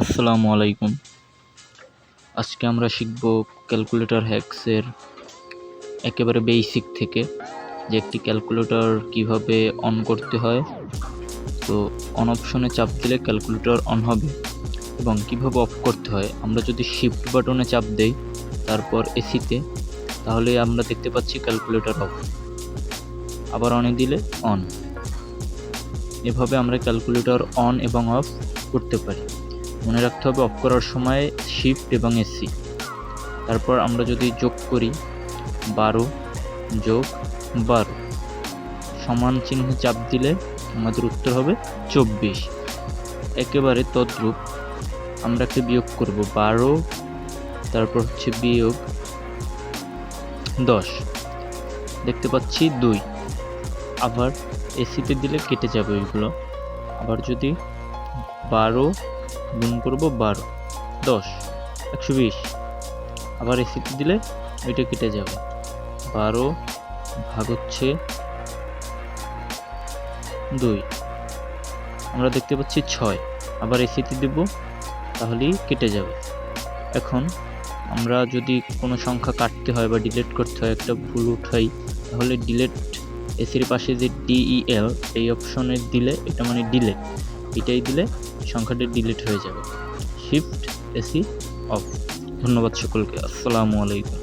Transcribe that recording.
আসসালামু আলাইকুম। আজকে আমরা শিখব ক্যালকুলেটর হ্যাকসের একেবারে বেসিক থেকে, যে একটি ক্যালকুলেটর কিভাবে অন করতে হয়। তো অন অপশনে চাপ দিলে ক্যালকুলেটর অন হবে, এবং কিভাবে অফ করতে হয়। আমরা যদি শিফট বাটনে চাপ দেই তারপর এসিতে, তাহলে আমরা দেখতে পাচ্ছি ক্যালকুলেটর অফ। আবার অনে দিলে অন। এভাবে আমরা ক্যালকুলেটর অন এবং অফ করতে পারি। মনে রাখতে হবে অফ করার সময় শিফট এবং এসি। তারপর আমরা যদি যোগ করি 12 যোগ 12 সমান চিহ্নে চাপ দিলে আমাদের উত্তর হবে 24। একেবারে তদ্রূপ আমরা একটা বিয়োগ করব 12, তারপর হচ্ছে বিয়োগ 10, দেখতে পাচ্ছি 2। আবার এসিতে দিলে কেটে যাবে ওইগুলো। আবার যদি 12 গুণ করব 12, 10, 120। আবার এসিতে দিলে ওইটা কেটে যাবে। 12 ভাগ হচ্ছে 2, আমরা দেখতে পাচ্ছি 6। আবার এসিতে দেব, তাহলেই কেটে যাবে। এখন আমরা যদি কোনো সংখ্যা কাটতে হয় বা ডিলিট করতে হয়, একটা ভুল উঠাই, তাহলে ডিলিট এসির পাশে যে DEL এই অপশনে দিলে, এটা মানে ডিলিট, এটাই দিলে সংখ্যাটি ডিলিট হয়ে যাবে। Shift AC of. ধন্যবাদ সকলকে। আসসালামু আলাইকুম।